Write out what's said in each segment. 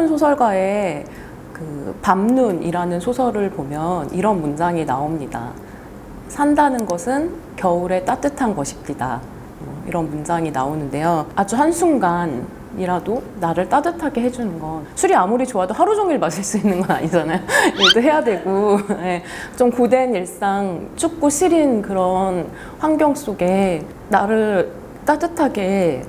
한동훈 소설가의 그 밤눈이라는 소설을 보면 이런 문장이 나옵니다. 산다는 것은 겨울에 따뜻한 것입니다. 이런 문장이 나오는데요. 아주 한순간이라도 나를 따뜻하게 해주는 건, 술이 아무리 좋아도 하루 종일 마실 수 있는 건 아니잖아요. 일도 해야 되고, 좀 고된 일상, 춥고 시린 그런 환경 속에 나를 따뜻하게,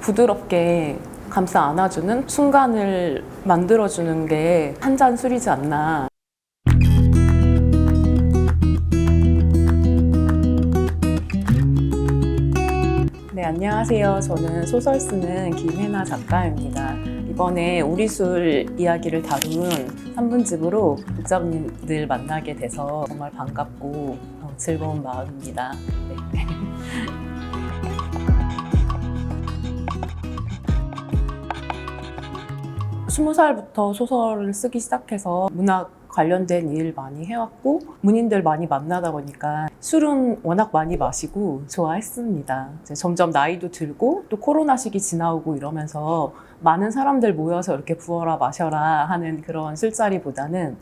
부드럽게 감싸 안아주는 순간을 만들어주는 게 한 잔 술이지 않나. 네, 안녕하세요. 저는 소설 쓰는 김혜나 작가입니다. 이번에 우리 술 이야기를 다룬 산문집으로 독자분들 만나게 돼서 정말 반갑고 즐거운 마음입니다. 네. 20살부터 소설을 쓰기 시작해서 문학 관련된 일 많이 해왔고 문인들 많이 만나다 보니까 술은 워낙 많이 마시고 좋아했습니다. 이제 점점 나이도 들고 또 코로나 시기 지나오고 이러면서 많은 사람들 모여서 이렇게 부어라 마셔라 하는 그런 술자리보다는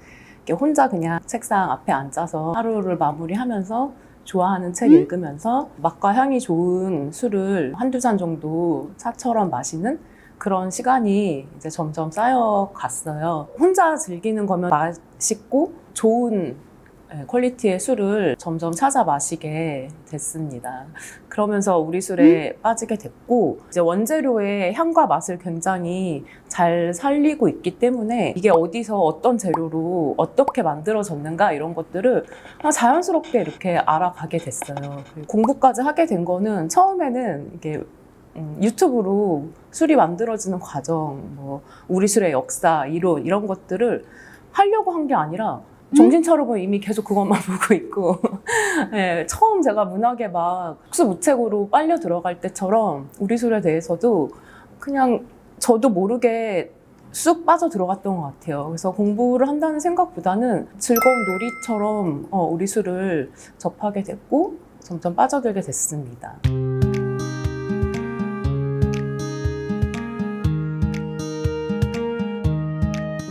이렇게 혼자 그냥 책상 앞에 앉아서 하루를 마무리하면서 좋아하는 책 읽으면서 맛과 향이 좋은 술을 한두 잔 정도 차처럼 마시는 그런 시간이 이제 점점 쌓여갔어요. 혼자 즐기는 거면 맛있고 좋은 퀄리티의 술을 점점 찾아 마시게 됐습니다. 그러면서 우리 술에 빠지게 됐고, 이제 원재료의 향과 맛을 굉장히 잘 살리고 있기 때문에 이게 어디서 어떤 재료로 어떻게 만들어졌는가 이런 것들을 자연스럽게 이렇게 알아가게 됐어요. 공부까지 하게 된 거는 처음에는 이게 유튜브로 술이 만들어지는 과정, 우리 술의 역사, 이론 이런 것들을 하려고 한 게 아니라 정신 차려보면 이미 계속 그것만 보고 있고 네, 처음 제가 문학에 막 속수무책으로 빨려 들어갈 때처럼 우리 술에 대해서도 그냥 저도 모르게 쑥 빠져 들어갔던 것 같아요. 그래서 공부를 한다는 생각보다는 즐거운 놀이처럼 우리 술을 접하게 됐고 점점 빠져들게 됐습니다.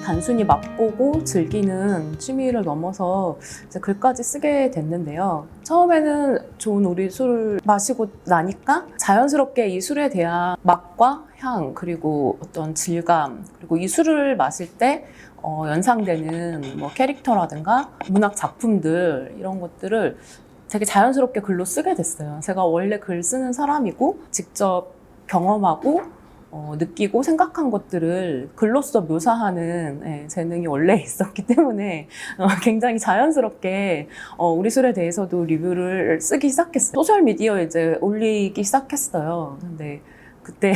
단순히 맛보고 즐기는 취미를 넘어서 이제 글까지 쓰게 됐는데요. 처음에는 좋은 우리 술을 마시고 나니까 자연스럽게 이 술에 대한 맛과 향, 그리고 어떤 질감, 그리고 이 술을 마실 때 연상되는 캐릭터라든가 문학 작품들 이런 것들을 되게 자연스럽게 글로 쓰게 됐어요. 제가 원래 글 쓰는 사람이고 직접 경험하고 느끼고 생각한 것들을 글로써 묘사하는 재능이 원래 있었기 때문에 굉장히 자연스럽게 우리 술에 대해서도 리뷰를 쓰기 시작했어요. 소셜미디어에 이제 올리기 시작했어요. 근데 그때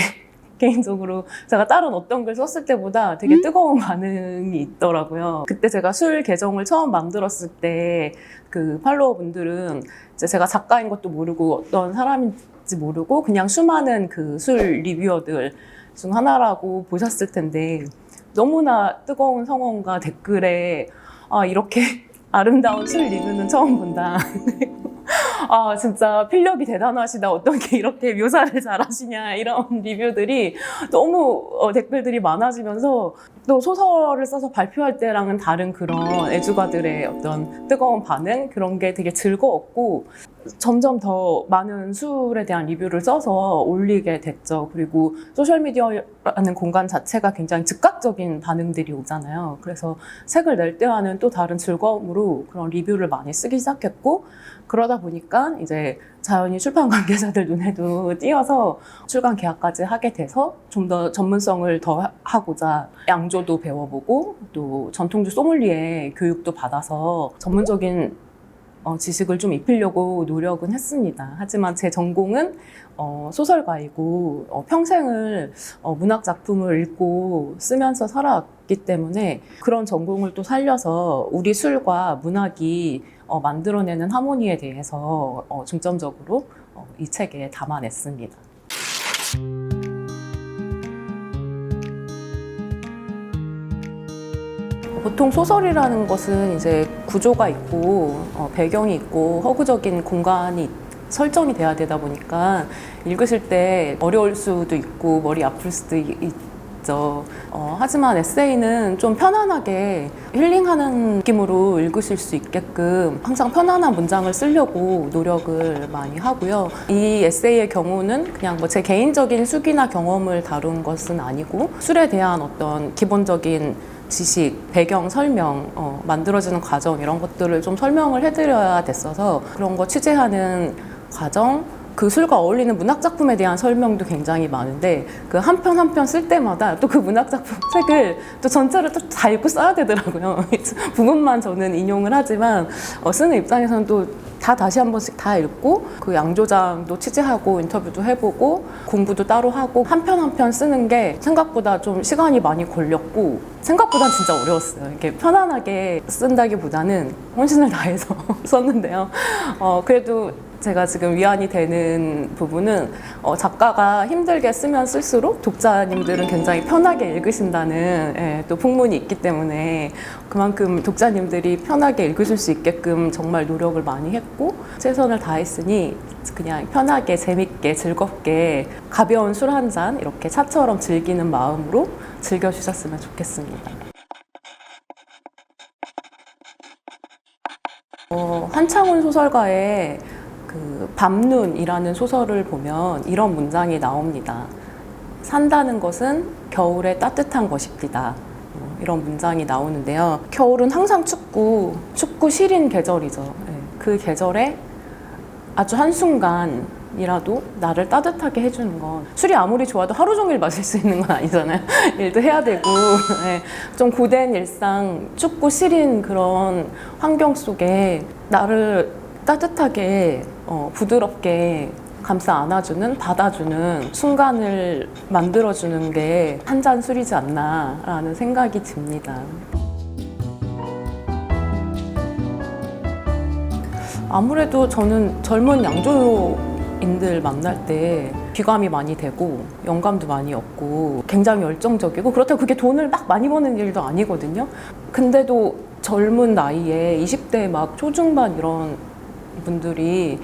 개인적으로 제가 다른 어떤 글 썼을 때보다 되게 뜨거운 반응이 있더라고요. 그때 제가 술 계정을 처음 만들었을 때 그 팔로워분들은 이제 제가 작가인 것도 모르고 어떤 사람인지 모르고 그냥 수많은 그 술 리뷰어들 중 하나라고 보셨을 텐데 너무나 뜨거운 성원과 댓글에 이렇게 아름다운 술 리뷰는 처음 본다. 진짜 필력이 대단하시다. 어떻게 이렇게 묘사를 잘하시냐. 이런 리뷰들이 너무 댓글들이 많아지면서 또 소설을 써서 발표할 때랑은 다른 그런 애주가들의 어떤 뜨거운 반응 그런 게 되게 즐거웠고 점점 더 많은 술에 대한 리뷰를 써서 올리게 됐죠. 그리고 소셜미디어라는 공간 자체가 굉장히 즉각적인 반응들이 오잖아요. 그래서 책을 낼 때와는 또 다른 즐거움으로 그런 리뷰를 많이 쓰기 시작했고 그러다 보니까 이제 자연히 출판 관계자들 눈에도 띄어서 출간 계약까지 하게 돼서 좀 더 전문성을 더 하고자 양조도 배워보고 또 전통주 소믈리에 교육도 받아서 전문적인 지식을 좀 입히려고 노력은 했습니다. 하지만 제 전공은 소설가이고 평생을 문학 작품을 읽고 쓰면서 살아왔기 때문에 그런 전공을 또 살려서 우리 술과 문학이 만들어내는 하모니에 대해서 중점적으로 이 책에 담아냈습니다. 보통 소설이라는 것은 이제 구조가 있고 배경이 있고 허구적인 공간이 설정이 돼야 되다 보니까 읽으실 때 어려울 수도 있고 머리 아플 수도 있죠. 하지만 에세이는 좀 편안하게 힐링하는 느낌으로 읽으실 수 있게끔 항상 편안한 문장을 쓰려고 노력을 많이 하고요. 이 에세이의 경우는 그냥 뭐 제 개인적인 수기나 경험을 다룬 것은 아니고 술에 대한 어떤 기본적인 지식, 배경 설명, 만들어지는 과정 이런 것들을 좀 설명을 해드려야 됐어서 그런 거 취재하는 과정, 그 술과 어울리는 문학작품에 대한 설명도 굉장히 많은데 그 한 편 한 편 쓸 때마다 또 그 문학작품 책을 또 전체를 또 다 읽고 써야 되더라고요. 부분만 저는 인용을 하지만 쓰는 입장에서는 또 다 다시 한 번씩 다 읽고 그 양조장도 취재하고 인터뷰도 해보고 공부도 따로 하고 한 편 한 편 쓰는 게 생각보다 좀 시간이 많이 걸렸고 생각보다 진짜 어려웠어요. 이렇게 편안하게 쓴다기보다는 혼신을 다해서 썼는데요. 그래도 제가 지금 위안이 되는 부분은 작가가 힘들게 쓰면 쓸수록 독자님들은 굉장히 편하게 읽으신다는 또 풍문이 있기 때문에 그만큼 독자님들이 편하게 읽으실 수 있게끔 정말 노력을 많이 했고 최선을 다했으니 그냥 편하게 재밌게 즐겁게 가벼운 술 한 잔 이렇게 차처럼 즐기는 마음으로 즐겨주셨으면 좋겠습니다. 한창훈 소설가의 그 밤눈이라는 소설을 보면 이런 문장이 나옵니다. 산다는 것은 겨울에 따뜻한 것입니다. 이런 문장이 나오는데요. 겨울은 항상 춥고 시린 계절이죠. 그 계절에 아주 한순간이라도 나를 따뜻하게 해주는 건 술이 아무리 좋아도 하루 종일 마실 수 있는 건 아니잖아요. 일도 해야 되고 좀 고된 일상, 춥고 시린 그런 환경 속에 나를 따뜻하게 부드럽게 감싸 안아주는, 받아주는 순간을 만들어주는 게 한 잔 술이지 않나라는 생각이 듭니다. 아무래도 저는 젊은 양조인들 만날 때 귀감이 많이 되고 영감도 많이 얻고 굉장히 열정적이고 그렇다고 그게 돈을 막 많이 버는 일도 아니거든요. 근데도 젊은 나이에 20대 막 초중반 이런 분들이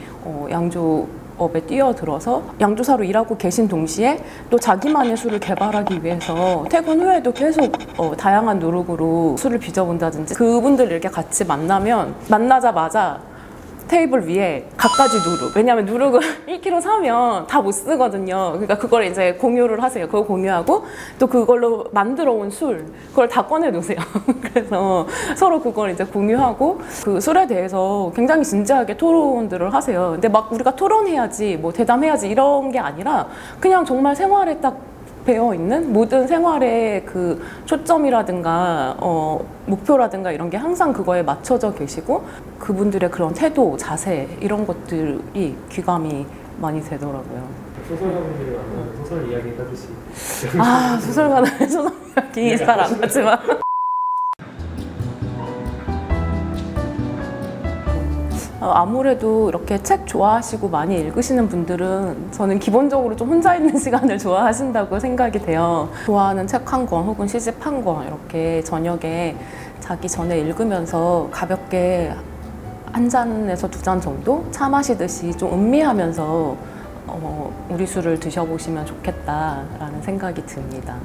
양조업에 뛰어들어서 양조사로 일하고 계신 동시에 또 자기만의 술을 개발하기 위해서 퇴근 후에도 계속 다양한 누룩으로 술을 빚어본다든지 그분들 이렇게 같이 만나자마자 테이블 위에 갖가지 누룩. 왜냐하면 누룩을 1kg 사면 다 못 쓰거든요. 그러니까 그걸 이제 공유를 하세요. 그거 공유하고 또 그걸로 만들어 온 술, 그걸 다 꺼내 놓으세요. 그래서 서로 그걸 이제 공유하고 그 술에 대해서 굉장히 진지하게 토론들을 하세요. 근데 막 우리가 토론해야지, 뭐 대담해야지 이런 게 아니라 그냥 정말 생활에 딱 배어 있는 모든 생활의 그 초점이라든가 목표라든가 이런 게 항상 그거에 맞춰져 계시고 그분들의 그런 태도, 자세 이런 것들이 귀감이 많이 되더라고요. 소설가분들이 만나면 소설 이야기 하듯이 소설가는 소설 이야기 잘 안 하지만 아무래도 이렇게 책 좋아하시고 많이 읽으시는 분들은 저는 기본적으로 좀 혼자 있는 시간을 좋아하신다고 생각이 돼요. 좋아하는 책 한 권 혹은 시집 한 권 이렇게 저녁에 자기 전에 읽으면서 가볍게 한 잔에서 두 잔 정도 차 마시듯이 좀 음미하면서 우리 술을 드셔보시면 좋겠다라는 생각이 듭니다.